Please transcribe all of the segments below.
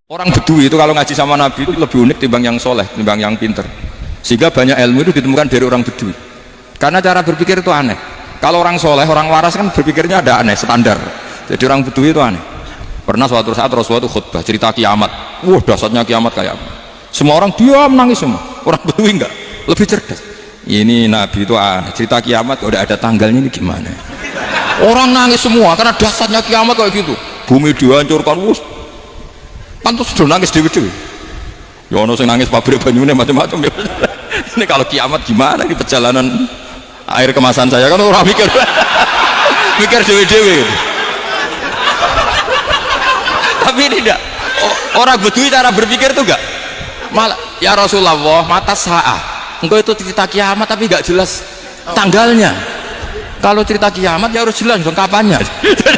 Orang Bedui itu kalau ngaji sama Nabi itu lebih unik timbang yang soleh, timbang yang pinter. Sehingga banyak ilmu itu ditemukan dari orang Bedui. Karena cara berpikir itu aneh. Kalau orang soleh, orang waras kan berpikirnya ada aneh, standar. Jadi orang Bedui itu aneh. Pernah suatu saat Rasulullah itu khutbah cerita kiamat. Wah, dahsyatnya kiamat kayak apa? Semua orang diam nangis semua. Orang Bedui enggak, lebih cerdas. Ini Nabi itu aneh. Cerita kiamat udah ada tanggalnya ini gimana? Orang nangis semua karena dahsyatnya kiamat kayak gitu. Bumi dihancurkan, wuss. Pantas sudah nangis dewi-dewi. Ya ono sing nangis pabrik banyune macam-macam ya. Ini kalau kiamat gimana ini perjalanan air kemasan saya kan orang mikir mikir dewi-dewi. Tapi ini tidak. Orang Bedui cara berpikir itu enggak. Malah ya Rasulullah, mata sa'ah. Engkau itu cerita kiamat tapi enggak jelas tanggalnya. Kalau cerita kiamat ya harus jelas dong kapannya.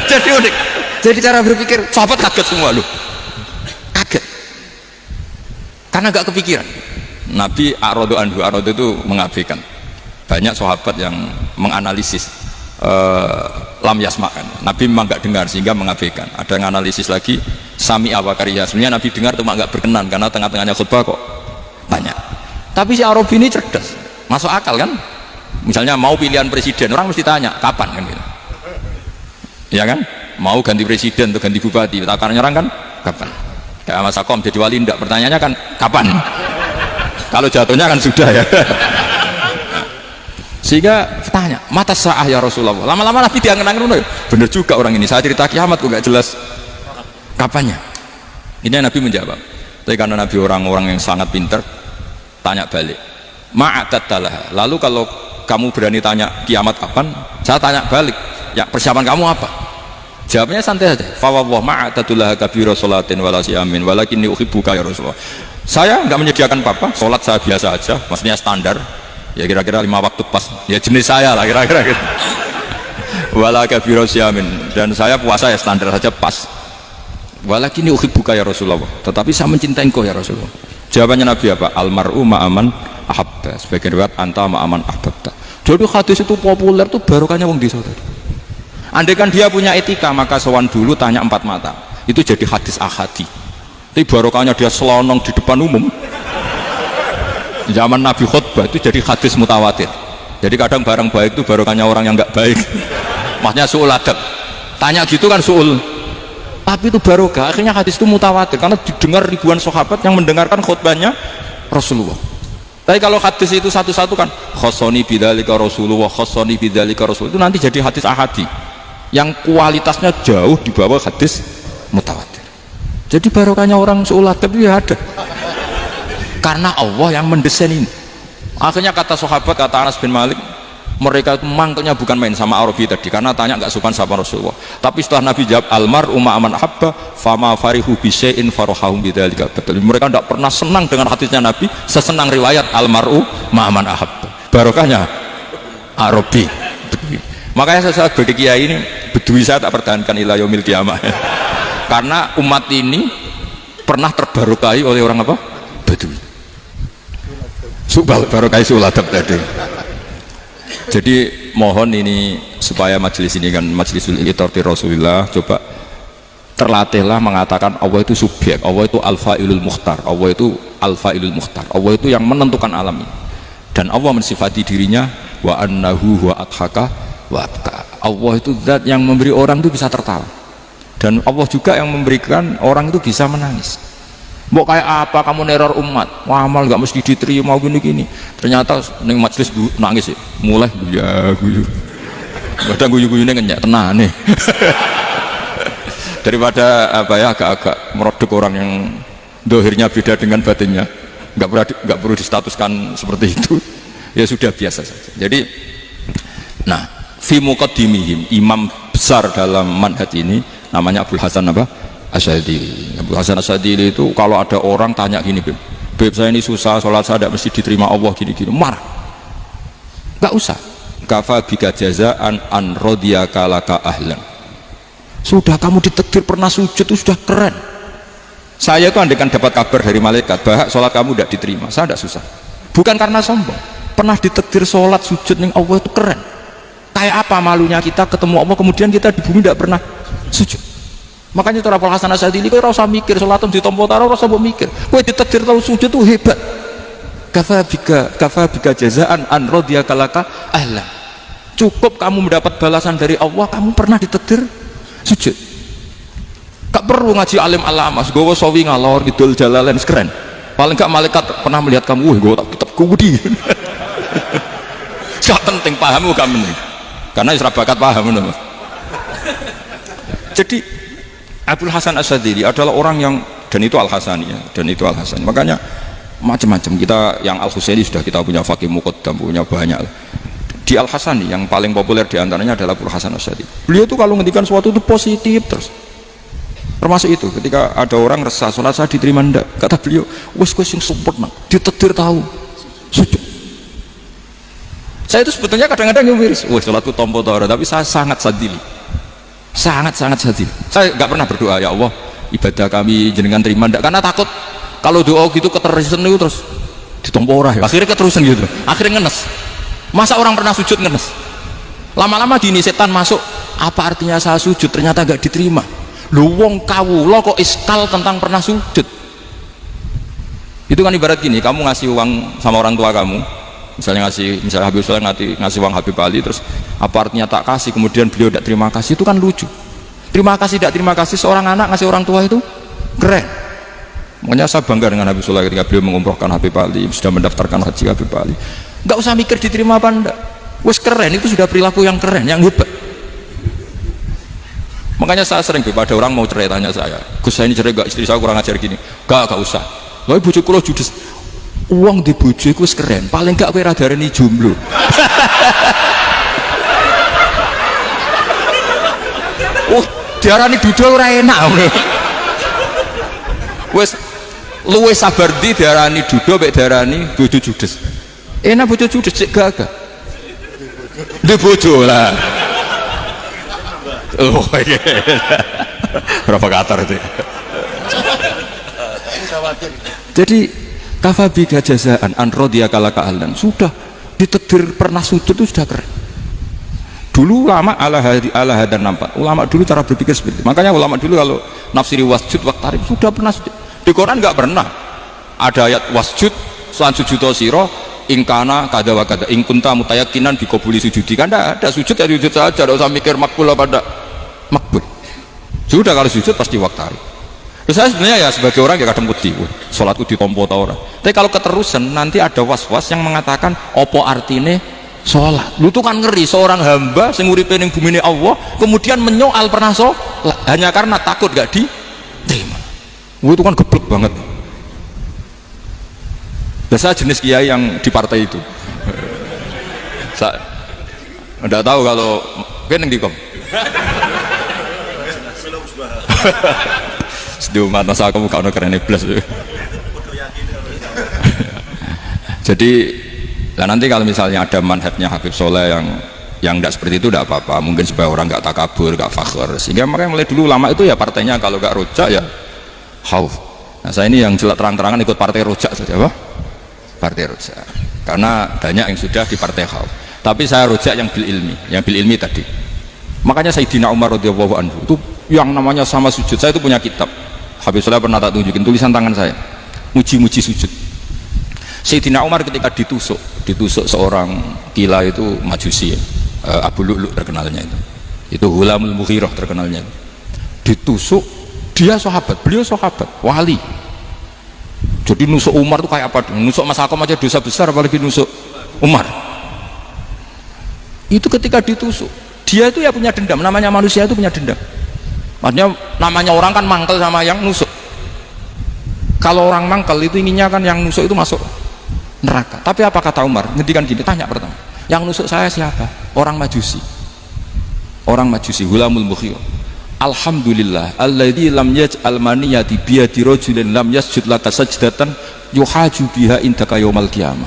Jadi unik. Jadi cara berpikir sahabat kaget semua loh. Kaget. Karena enggak kepikiran. Nabi A'radu anhu, A'radu itu mengabaikan. Banyak sahabat yang menganalisis lam yasma'kan. Nabi memang enggak dengar sehingga mengabaikan. Ada yang analisis lagi sami awakariya. Sebenarnya Nabi dengar cuma enggak berkenan karena tengah-tengahnya khutbah kok banyak. Tapi si Arabi ini cerdas. Masuk akal kan? Misalnya mau pilihan presiden, orang mesti tanya kapan kan gitu. Ya kan? Mau ganti presiden atau ganti bupati, takaran orang kan kapan? Kayak Mas Akom jadi wali enggak, pertanyaannya kan kapan? Kalau jatuhnya kan sudah ya. Sehingga tanya mata sa'ah ya Rasulullah. Lama-lama Nabi diangen-angen, bener juga orang ini, saya cerita kiamat kok enggak jelas kapannya. Ini Nabi menjawab. Tapi karena Nabi orang-orang yang sangat pintar, tanya balik ma'atatalah. Lalu kalau kamu berani tanya kiamat kapan, saya tanya balik, ya persiapan kamu apa? Jawabnya santai saja. Fa wallah ma'atatullaha kabira sholatin wala siyamin walakinni uhibbuka ya Rasulullah. Saya enggak menyediakan apa-apa, sholat saya biasa aja, maksudnya standar. Ya kira-kira 5 waktu pas. Ya jenis saya lah kira-kira gitu. Wala kabira siyamin, dan saya puasa ya standar saja pas. Walakinni uhibbuka ya Rasulullah. Tetapi saya mencintai engkau ya Rasulullah. Jawabannya Nabi apa? Almar'u ma'aman ahabba. Sebagian riwayat anta ma'aman ahbabta. Jadi hadis itu populer tuh barokahnya wong desa tadi. Andai kan dia punya etika, maka sowan dulu tanya 4 mata. Itu jadi hadis ahadi. Tapi barokahnya dia selonong di depan umum. Zaman Nabi khutbah itu jadi hadis mutawatir. Jadi kadang barang baik itu barokahnya orang yang enggak baik. Maksudnya su'ul adab. Tanya gitu kan su'ul. Tapi itu barokah. Akhirnya hadis itu mutawatir karena didengar ribuan sahabat yang mendengarkan khutbahnya Rasulullah. Tapi kalau hadis itu satu-satu kan khossoni bidzalika Rasulullah, khossoni bidzalika Rasul, itu nanti jadi hadis ahadi yang kualitasnya jauh di bawah hadis mutawatir. Jadi barokahnya orang su'ul adab itu ya ada. Karena Allah yang mendesain ini. Akhirnya kata sahabat, kata Anas bin Malik, mereka itu mangkelnya bukan main sama Arabi tadi karena tanya nggak sopan sama Rasulullah. Tapi setelah Nabi jawab almar'u ma'aman ahabba fama farihu bisyai'in farahahum bidzalika. Betul. Mereka tidak pernah senang dengan hadisnya Nabi sesenang riwayat almar'u ma'aman ahabba. Barokahnya Arabi. Makanya saya sebagai kiai ini Bedui saya tak pertahankan ila yaumil qiyamah. Karena umat ini pernah terbarokahi oleh orang apa? Bedui. Subal barokahi suladab tadi. Jadi mohon ini supaya majelis ini kan majlisul itorti Rasulullah, coba terlatihlah mengatakan Allah itu subjek, Allah itu al-fa'ilul mukhtar, Allah itu al-fa'ilul mukhtar, Allah itu yang menentukan alam ini. Dan Allah mensifati dirinya wa annahu wa adhaka wa abka. Allah itu zat yang memberi orang itu bisa tertawa. Dan Allah juga yang memberikan orang itu bisa menangis. Mbok kayak apa kamu neror umat, wah amal nggak mesti diterima gini-gini. Ternyata neng majelis nangis ya, mulai guyu. Kadang guyu-guyune ngenyak tenang nih. Daripada apa ya agak-agak merodok orang yang dohirnya beda dengan batinnya, nggak perlu distatuskan seperti itu. Ya sudah biasa saja. Jadi, nah, fi muqaddimihim, imam besar dalam manhaj ini namanya Abdul Hasan apa? Asyadili. Abu Hasan Asyadili itu kalau ada orang tanya gini, Beb saya ini susah, sholat saya tidak mesti diterima Allah gini-gini, marah. Gak usah. Kafa bika jazaan an radiyaka laka ahlan. Sudah kamu ditakdir pernah sujud itu sudah keren. Saya itu andaikan dapat kabar dari malaikat bahwa sholat kamu tidak diterima, saya tidak susah. Bukan karena sombong. Pernah ditakdir sholat sujud ning Allah itu keren. Kayak apa malunya kita ketemu Allah kemudian kita di bumi tidak pernah sujud. Makanya cara Abul Hasan Asyadzili kowe ora usah mikir salat ditampa ta ora usah mbok mikir. Kowe ditakdir tau sujud tuh hebat. Kafa bika jazaan an radiyaka laka ahla. Cukup kamu mendapat balasan dari Allah, kamu pernah ditakdir sujud. Gak perlu ngaji alim alamas, gowo sawi ngalor kidul jalalain keren. Paling gak malaikat pernah melihat kamu, gue tak kitab kudi. Gak penting paham kamu nih. Karena isra bakat paham bener. Jadi Abul Hasan Asyadzili adalah orang yang, dan itu Al-Hasani ya, dan itu Al-Hasani. Makanya macam-macam kita yang Al-Husaini sudah kita punya Faqih Muqaddam, punya banyak. Di Al-Hasani yang paling populer diantaranya adalah Abul Hasan Asyadzili. Beliau tuh kalau ngendikan sesuatu itu positif terus. Termasuk itu ketika ada orang resah sholat saya diterima ndak, kata beliau wes yang sempurna ditetir tahu sujud. Saya itu sebetulnya kadang-kadang miris, wes sholatku tompo tahu, tapi saya sangat sadili, sangat sadili. Saya nggak pernah berdoa ya Allah ibadah kami jenengan terima ndak, karena takut kalau doa gitu keterusan itu terus ditompo ora ya. Akhirnya keterusan gitu, akhirnya ngenes. Masa orang pernah sujud ngenes, lama-lama gini setan masuk, apa artinya saya sujud ternyata nggak diterima. Lu wong kawula kok iskal tentang pernah sujud. Itu kan ibarat gini, kamu ngasih uang sama orang tua kamu, misalnya Habib Soleh ngasih uang Habib Ali, terus apa artinya tak kasih, kemudian beliau tidak terima kasih, itu kan lucu. Terima kasih tidak terima kasih, seorang anak ngasih orang tua itu keren. Makanya saya bangga dengan Habib Soleh ketika beliau mengumrohkan Habib Ali, sudah mendaftarkan haji Habib Ali. Nggak usah mikir diterima apa enggak, wes keren, itu sudah perilaku yang keren, yang hebat. Makanya saya sering ada orang mau cerai tanya saya, Gus saya ini cerai gak, istri saya kurang ajar gini. Gak usah. Lalu bojo kula judes. Uang di bojo iku wis keren, paling gak kowe ra darani jomblo. Oh, diarani dudul ora enak. Wis luwih sabar di diarani dudul mek diarani bojo judes. Enak bojo judes cek gagah. Di bojo lah. Oh iya, berapa katar itu? Jadi kafabi gajazaan anrodia kalaka ahlan, sudah ditetir pernah sujud itu sudah keren. Dulu ulama ala hadan nampak, ulama dulu cara berpikir seperti itu. Makanya ulama dulu kalau nafsiri wasjud waktarib sudah pernah sujud. Di Quran nggak pernah ada ayat wasjud soal sujud siro ingkana kada wa kada ingkunta mutayakinan dikabuli sujudi, kan ada sujud ya sujud saja, tidak usah mikir makbul apa tidak makbul. Sudah kalau sujud pasti waktari. Terus saya sebenarnya ya sebagai orang yang kadang wedi, sholatku ditompo tau ora. Tapi kalau keterusan nanti ada was-was yang mengatakan opo artine sholat. Lu tuh kan ngeri seorang hamba sing uripe ning bumine Allah kemudian menyoal pernah sholat hanya karena takut gak diterima. Itu kan geblek banget. Saya jenis kiai yang di partai itu. Saya enggak tahu kalau kan yang dikom. Sedih mata saya kamu kau keren iblis. Jadi nah nanti kalau misalnya ada manhajnya Habib Soleh yang tidak seperti itu tidak apa-apa, mungkin supaya orang nggak takabur, nggak fakhr, sehingga makanya mulai dulu lama itu ya partainya kalau nggak rojak ya khauf. Nah saya ini yang jelas terang-terangan ikut partai rojak saja, apa? Partai rojak, karena banyak yang sudah di partai khauf. Tapi saya rojak yang bil ilmi tadi. Makanya Sayyidina Umar radhiyallahu anhu itu yang namanya sama sujud, saya itu punya kitab. Habib Soleh pernah tak tunjukin tulisan tangan saya, muji-muji sujud. Sayyidina Umar ketika ditusuk seorang gila itu Majusi ya, Abu Lu'lu' terkenalnya itu Hulamul Mughirah terkenalnya, ditusuk, dia sahabat, beliau sahabat wali. Jadi nusuk Umar itu kayak apa? Nusuk Mas Hakom aja dosa besar, apalagi nusuk Umar. Itu ketika ditusuk, dia itu ya punya dendam, namanya manusia itu punya dendam. Maksudnya namanya orang kan mangkel sama yang nusuk. Kalau orang mangkel itu inginnya kan yang nusuk itu masuk neraka. Tapi apa kata Umar? Ngendikan gini, tanya pertama, yang nusuk saya siapa? Orang Majusi, Hulamul Mughirah. Alhamdulillah alladzi lam yaj'al maniyati biyadi rajulin lam yasjud laka sajdatan yuhaju biha indaka yaumil qiyamah.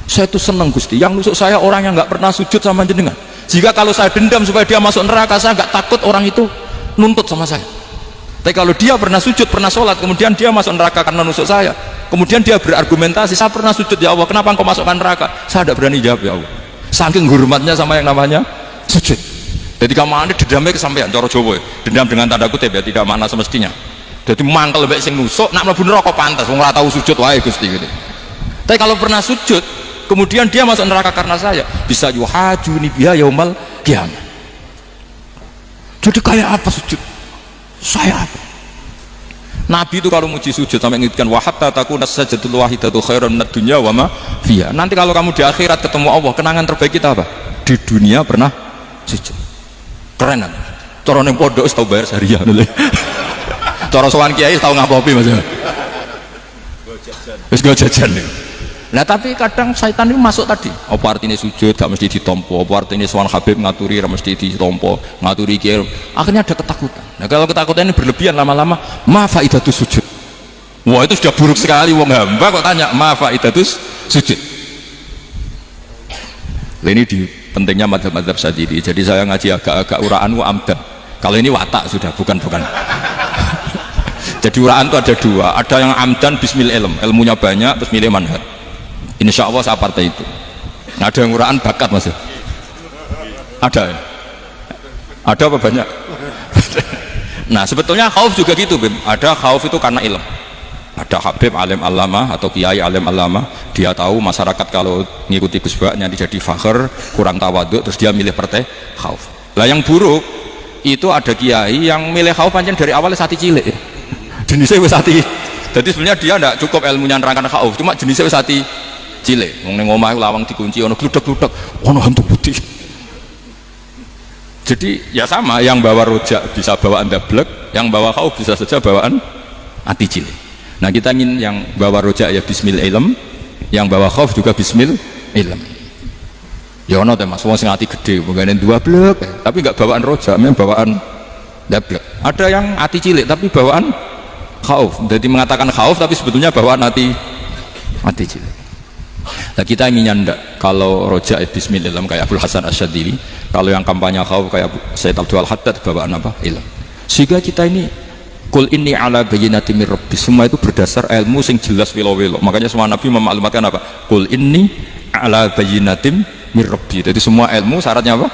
Saya itu senang Gusti, yang nusuk saya orang yang nggak pernah sujud sama jenengan. Jika kalau saya dendam supaya dia masuk neraka, saya nggak takut orang itu nuntut sama saya. Tapi kalau dia pernah sujud, pernah sholat, kemudian dia masuk neraka karena nusuk saya, kemudian dia berargumentasi, saya pernah sujud ya Allah, kenapa engkau masukkan neraka? Saya tidak berani jawab ya Allah, saking hormatnya sama yang namanya sujud. Jadi kamane dendamnya kesampaian cara Jawa. Dendam dengan tanda kutip ya, tidak makna semestinya. Jadi mangkel mbek sing nusuk nak mlebu neraka pantas wong ora tau sujud wae Gusti gitu. Tapi kalau pernah sujud kemudian dia masuk neraka karena saya, bisa yuhajuni biha yaumal qiyamah. Jadi kayak apa sujud? Saya apa? Nabi itu kalau muji sujud sampai ngingetkan wa hatta takuna sajdatul wahidatu khairan minad dunya wa ma fiha. Nanti kalau kamu di akhirat ketemu Allah, kenangan terbaik kita apa? Di dunia pernah sujud. Keren kan? Cara ning pondok wis tau bayar syariah lho. Cara sowan kiai tau ngapopi Mas. Wis go jajan. Nah tapi kadang syaitan itu masuk tadi. Apa artinya sujud gak mesti ditompo, apa artinya sowan Habib ngaturi gak mesti ditompo, ngaturi kiai. Akhirnya ada ketakutan. Nah kalau ketakutan ini berlebihan lama-lama, ma faidatus sujud. Wah itu sudah buruk sekali wong hamba kok tanya ma faidatus sujud. Ini di pentingnya madzhab-madzhab Syadzili. Jadi saya ngaji agak-agak uraan wa amdan. Kalau ini watak sudah bukan. Jadi uraan itu ada dua, ada yang amdan bismil ilm, ilmunya banyak terus milih manhaj. Insya Allah saya partai itu. Nah, ada yang uraan bakat Mas. Ada ya? Ada apa banyak? Nah sebetulnya khauf juga gitu Bim. Ada khauf itu karena ilm. Ada Habib alim alama atau kiai alim alama, dia tahu masyarakat kalau ngikuti Gus Bak nanti jadi fakhr, kurang tawaduk, terus dia milih partai khauf. Lah yang buruk itu ada kiai yang milih khauf pancen dari awalnya sati cilik ya. Jenisnya wis sati. Jadi sebenarnya dia tidak cukup ilmunya nerangkan khauf, cuma jenisnya wis sati cilik. Wong ning omah lawang dikunci ono gludek-gludek, ono hantu putih. Jadi ya sama, yang bawa rojak bisa bawaan dablek, yang bawa khauf bisa saja bawaan ati cilik. Nah kita ingin yang bawa rojak ya bismil ilm, yang bawa khauf juga bismil ilm. Ya ono teh Mas, wong sing ati gede, mungkin dua blek, tapi enggak bawaan rojak, memang bawaan dablek. Ada yang ati cilik tapi bawaan khauf. Jadi mengatakan khauf tapi sebetulnya bawaan ati cilik. Nah kita ingin nyanda kalau rojak bismil ilm kayak Abdul Hasan Asyadzili, kalau yang kampanye khauf kayak Sayyid Abdul Haddad bawaan apa? Ilm. Sehingga kita ini Kul inni ala bayyinatin mir rabbi, semua itu berdasar ilmu sing jelas wilo-wilo. Makanya semua Nabi memaklumatkan apa? Kul inni ala bayyinatin mir rabbi. Jadi semua ilmu syaratnya apa?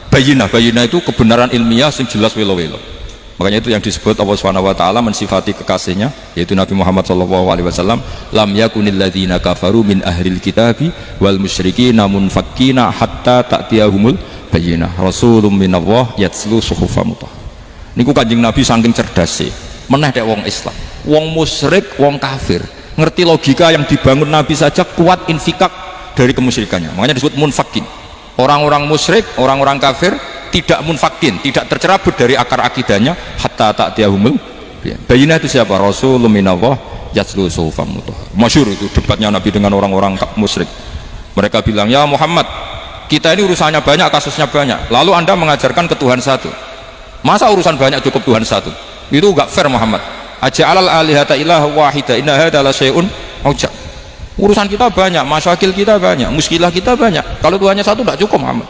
Bayyinah. Bayyinah itu kebenaran ilmiah sing jelas wilo-wilo. Makanya itu yang disebut Allah Subhanahu wa taala mensifati kekasihnya yaitu Nabi Muhammad sallallahu alaihi wasallam, lam yakunil ladzina kafaru min ahlil kitabi wal musyrikina munfakkina hatta ta'tiyahumul bayyinah. Rasulun minallah yatslu suhufan mutahharah. Niku Kanjeng Nabi saking cerdas meneh dek wong Islam, wong musyrik, wong kafir ngerti logika yang dibangun Nabi saja kuat infikak dari kemusyrikannya. Makanya disebut munfakin. Orang-orang musyrik, orang-orang kafir tidak munfakin, tidak tercerabut dari akar akidahnya hatta ta'tiyahumul bayyinah. Itu siapa? Rasulun minallah yatslu suhufan mutahharah. Masyhur itu debatnya Nabi dengan orang-orang musyrik. Mereka bilang, ya Muhammad, kita ini urusannya banyak, kasusnya banyak, lalu anda mengajarkan ke Tuhan satu. Masa urusan banyak cukup Tuhan satu? Itu enggak fair Muhammad. Aja'alal alihata ilaha wahida inna hadza la syai'un ujab. Urusan kita banyak, masyakil kita banyak, muskilah kita banyak. Kalau Tuhannya satu enggak cukup Muhammad.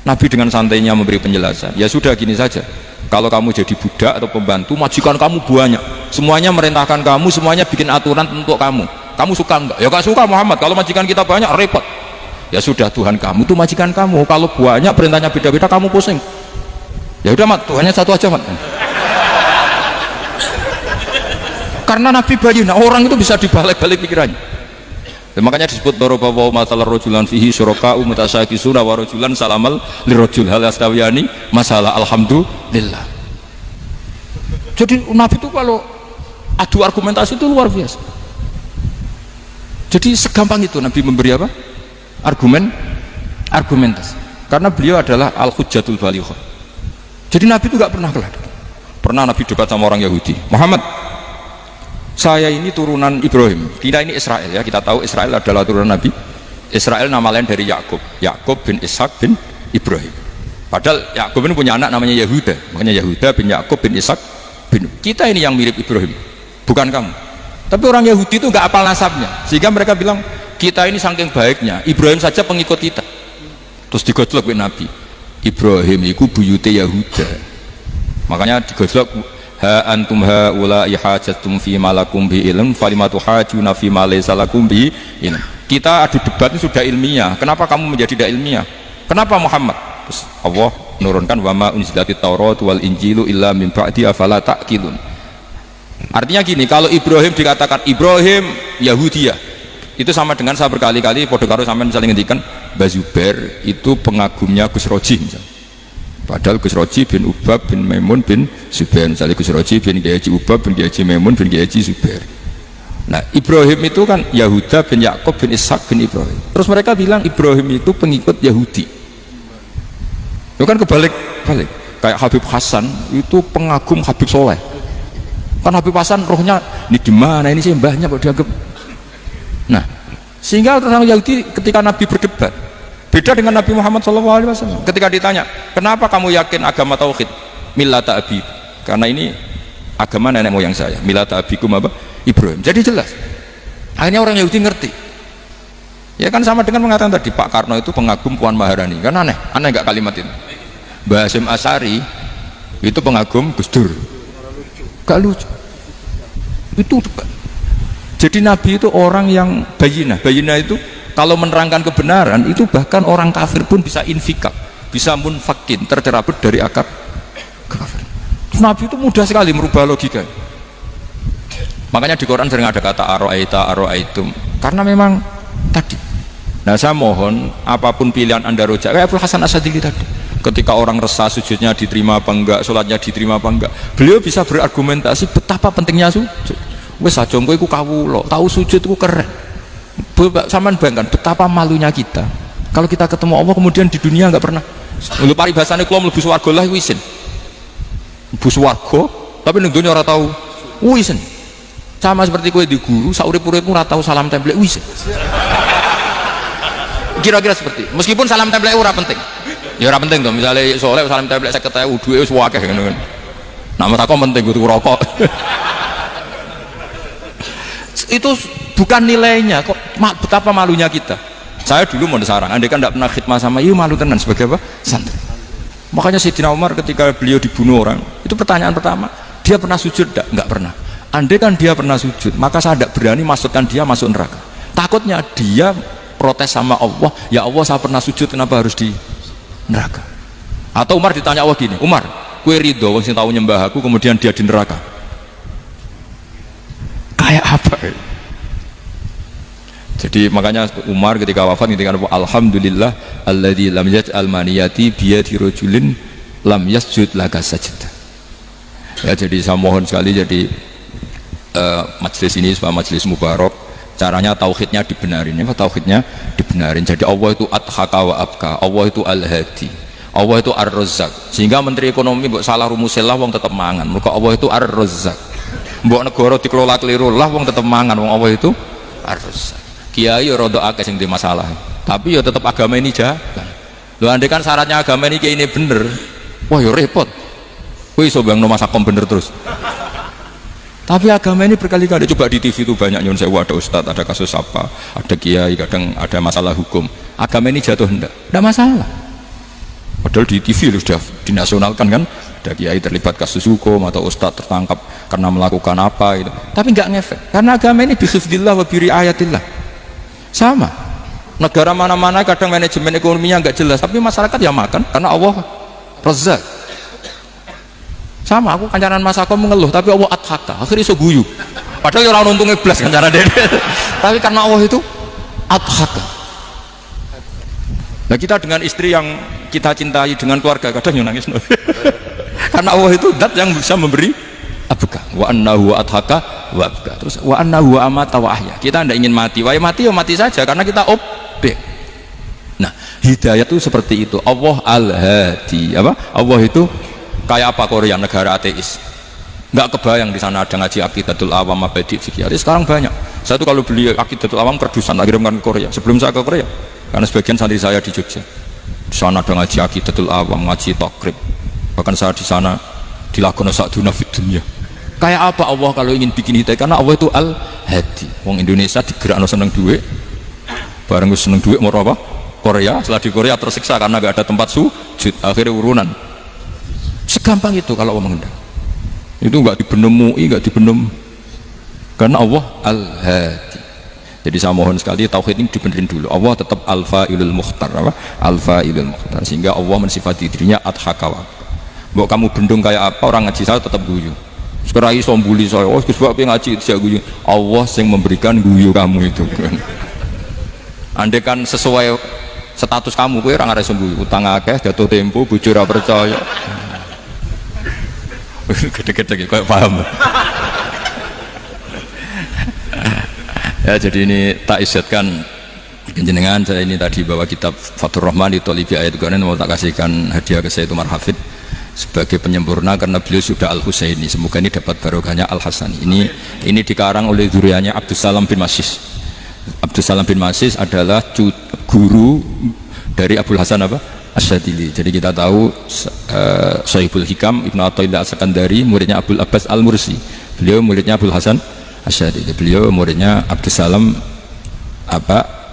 Nabi dengan santainya memberi penjelasan. Ya sudah gini saja. Kalau kamu jadi budak atau pembantu, majikan kamu banyak. Semuanya merintahkan kamu, semuanya bikin aturan untuk kamu. Kamu suka enggak? Ya enggak suka Muhammad. Kalau majikan kita banyak repot. Ya sudah, Tuhan kamu itu majikan kamu. Kalau banyak perintahnya beda-beda kamu pusing. Ya udah mat, Tuhannya satu aja mat. Karena Nabi bayyinah, orang itu bisa dibalik-balik pikirannya. Dan makanya disebut daraballahu mathalan rajulan fihi syuraka'u mutasyakisuna wa rajulan salamal lirajul hal yastawiyani masalah alhamdulillah. Jadi Nabi itu kalau adu argumentasi itu luar biasa. Jadi segampang itu Nabi memberi apa? Argumentasi. Karena beliau adalah al-hujjatul balighah. Jadi Nabi itu gak pernah kalah. Pernah Nabi debat sama orang Yahudi, Muhammad, saya ini turunan Ibrahim, kita ini Israel ya, kita tahu Israel adalah turunan Nabi. Israel nama lain dari Yakub, Yakub bin Ishak bin Ibrahim. Padahal Yakub ini punya anak namanya Yahuda, makanya Yahuda bin Yakub bin Ishak bin. Kita ini yang mirip Ibrahim, bukan kamu. Tapi orang Yahudi itu gak apal nasabnya, sehingga mereka bilang kita ini saking baiknya Ibrahim saja pengikut kita. Terus digojlok oleh Nabi, Ibrahim itu buyute Yahuda. Makanya digojlok, ha antum haula ihajatum fi malakum bi ilm falimatu hajuna fi ma laysa lakum bi ilm. Kita adu debat itu sudah ilmiah, kenapa kamu menjadi tidak ilmiah? Kenapa Muhammad? Terus Allah menurunkan wa ma unzilatit Taurat wal Injilu illa min ba'di afala ta'qilun. Artinya gini, kalau Ibrahim dikatakan Ibrahim Yahudiyah, itu sama dengan saya berkali-kali podo karo sampean saling ngendikan Mbah Zubair itu pengagumnya Gus Roji misalnya. Padahal Gus Roji bin Ubab bin Maimun bin Zubair, misalnya Gus Roji bin Kiai Haji Ubab bin Kiai Haji Maimun bin Kiai Haji Zubair. Nah Ibrahim itu kan Yahuda bin Yakub bin Ishak bin Ibrahim. Terus mereka bilang Ibrahim itu pengikut Yahudi. Itu kan kebalik kayak Habib Hasan itu pengagum Habib Soleh. Kan Habib Hasan rohnya ini di mana ini sih mbahnya kok dianggap. Nah sehingga orang Yahudi ketika Nabi berdebat beda dengan Nabi Muhammad SAW ketika ditanya kenapa kamu yakin agama tauhid millata abi, karena ini agama nenek moyang saya, millata abikum apa Ibrahim. Jadi jelas akhirnya orang Yahudi ngerti ya kan, sama dengan mengatakan tadi Pak Karno itu pengagum Puan Maharani, kan aneh nggak kalimat itu. Mbah Hasyim Asy'ari itu pengagum Gus Dur, gak lucu itu. Jadi Nabi itu orang yang bayinah itu kalau menerangkan kebenaran itu bahkan orang kafir pun bisa infikak, bisa munfakin, tercerabut dari akar kafir. Nabi itu mudah sekali merubah logika. Makanya di Quran sering ada kata aro'aitum, karena memang tadi. Nah saya mohon apapun pilihan anda rojak kayak Abdul Hasan Asy'adzili tadi, ketika orang resah sujudnya diterima apa enggak, sholatnya diterima apa enggak, beliau bisa berargumentasi betapa pentingnya sujud. Wes aja kowe iku kawula, tahu sujud iku keren. Sampean bayangkan betapa malunya kita kalau kita ketemu Allah kemudian di dunia enggak pernah. Lho paribasane kula mlebu swarga lah isin. Mlebu swarga tapi ning dunya ora tahu isin. Sama seperti kowe di guru sak urip-uripmu ora tahu salam template isin. Kira-kira seperti meskipun salam template ora penting. Ya ora penting to, misalnya soleh salam template 50.000 duwe wis akeh ngono kan. Nak mereka penting kudu rokok. Itu bukan nilainya kok, betapa malunya kita. Saya dulu mau sarang, andai kan tidak pernah khidmah sama iya malu tenan sebagai apa? Santri. Makanya Sayyidina Umar ketika beliau dibunuh orang, itu pertanyaan pertama, dia pernah sujud enggak? Enggak pernah. Andai kan dia pernah sujud, maka saya tidak berani masukkan dia masuk neraka. Takutnya dia protes sama Allah, ya Allah saya pernah sujud, kenapa harus di neraka? Atau Umar ditanya Allah gini, Umar kue ridho wong sing tahu nyembah aku kemudian dia di neraka, kayak apa? Jadi makanya Umar ketika wafat ketika alhamdulillah alladzi lam yaj'al maniyati biyadi rajulin lam yasjud laka sajdah. Ya jadi saya mohon sekali jadi majelis ini sebagai majelis mubarak, caranya tauhidnya dibenarin. Apa tauhidnya dibenarin? Jadi Allah itu adhaka wa abka, Allah itu al-hadi, Allah itu ar-razzaq. Sehingga menteri ekonomi mbok salah rumusillah wong tetep mangan. Muga Allah itu ar-razzaq. Mbok negara dikelola keliru lah wong tetep mangan, wong Allah itu ar-razzaq. Kiai rada akeh sing di masalah, tapi ya tetap agama ini jalan. Lho andai kan syaratnya agama ini kayak ini bener, wah ya repot. Kowe iso bayangno masakom bener terus. Tapi agama ini berkali-kali coba di TV itu banyak nyun sewu, ada ustadz, ada kasus apa, ada kiai, kadang ada masalah hukum. Agama ini jatuh enggak masalah. Padahal di TV sudah dinasionalkan kan, ada kiai terlibat kasus hukum atau ustadz tertangkap karena melakukan apa itu. Tapi enggak ngefek, karena agama ini bihifdzillah wa biriayatillah. Sama negara mana-mana kadang manajemen ekonominya nggak jelas tapi masyarakat ya makan karena Allah Razzaq. Sama aku kancanan masakom mengeluh tapi Allah adhaka akhirnya iso guyu padahal orang untungnya belas kancanan dede tapi karena Allah itu adhaka. Nah kita dengan istri yang kita cintai dengan keluarga kadang yang nangis karena Allah itu zat yang bisa memberi abka wa annahu adhaka wa abka, terus wa annahu amata wa ahya. Kita tidak ingin mati, wah mati ya mati saja karena kita objek. Nah hidayah itu seperti itu. Allah al-hadi, apa? Allah itu kayak apa Korea, negara ateis nggak kebayang di sana ada ngaji Aqidatul Awam Mabadi' Fikih. Sekarang banyak. Saya tuh kalau beli Aqidatul Awam perdusan lagi kirimkan ke Korea sebelum saya ke Korea karena sebagian santri saya di Jogja di sana ada ngaji Aqidatul Awam, ngaji takrib, bahkan saya di sana dilakukan sa'duna fid dunya. Kayak apa Allah kalau ingin bikin hidayah? Karena Allah itu al-hadi. Wong Indonesia digerakno seneng duit, bareng seneng duit mau apa? Korea, setelah di Korea tersiksa karena gak ada tempat sujud, akhirnya urunan. Segampang itu kalau Allah menghendaki. Itu nggak dibenem MUI, nggak dibenem, karena Allah al-hadi. Jadi saya mohon sekali tauhid ini dibenerin dulu. Allah tetap al-fa'ilul mukhtar, apa? Al-fa'ilul mukhtar, sehingga Allah mensifati dirinya adhakawa. Mbok kamu bendung kayak apa, orang ngaji saya tetap guyu. Sekarang iso mbuli saya, oh Gus Bapak ngaji saya guyu. Allah yang memberikan guyu kamu itu. Andai kan sesuai status kamu, kowe ora ngarep guyu. Utang akeh, jatuh tempo, bojo ora percaya. Gede-gede kayak paham. Ya, jadi ini tak isyatkan jenengan. Saya ini tadi bawa kitab Fathur Rahman di Tolibi ayat Quran, mau tak kasihkan hadiah ke Sayyid Umar Hafid sebagai penyempurna karena beliau sudah Al-Husaini. Semoga ini dapat barokahnya Al-Hasani. Ini dikarang oleh zuriatnya Abdus Salam bin Masis. Abdus Salam bin Masis adalah guru dari Abul Hasan apa? Asyadili. Jadi kita tahu Sahibul Hikam Ibnu Athaillah As-Sakandari muridnya Abul Abbas Al-Mursi. Beliau muridnya Abul Hasan Asyadili. Beliau muridnya Abdus Salam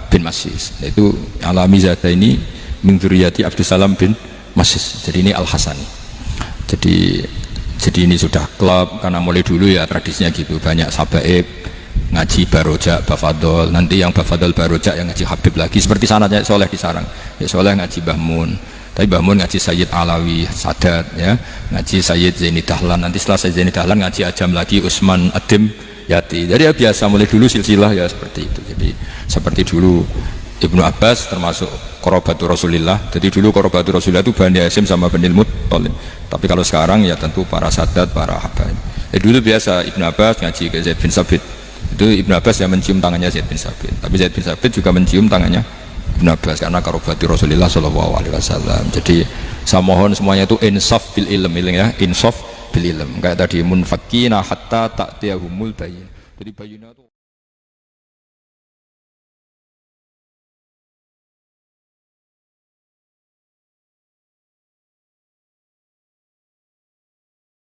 bin Masis. Itu alami zata ini min dzurriyyati Abdus Salam bin Masis. Jadi ini Al-Hasani. Jadi ini sudah klub karena mulai dulu ya tradisinya gitu, banyak sabaib ngaji barojak bafadol, nanti yang bafadol barojak yang ngaji Habib lagi, seperti sanadnya Soleh di Sarang ya, Soleh ngaji Bahmun, tapi Bahmun ngaji Sayyid Alawi Sadat ya, ngaji Sayyid Zaini Dahlan, nanti setelah Sayyid Zaini Dahlan ngaji Ajam lagi Usman Adim Yati. Jadi ya biasa mulai dulu silsilah ya seperti itu. Jadi seperti dulu Ibnu Abbas termasuk Qorobatul Rasulillah. Jadi dulu Qorobatul Rasulillah itu Bani Hasyim sama Bani Muttalib. Tapi kalau sekarang ya tentu para Sadat, para Habaib. Dulu biasa Ibnu Abbas ngaji ke Zaid bin Sabit. Itu Ibnu Abbas yang mencium tangannya Zaid bin Sabit. Tapi Zaid bin Sabit juga mencium tangannya Ibnu Abbas karena Qorobatul Rasulillah Shallallahu Alaihi Wasallam. Jadi saya mohon semuanya itu insaf bil ilm ya, insaf bil ilm. Kayak tadi munfakina hatta ta'tiyahumul bayin. Jadi bayinah itu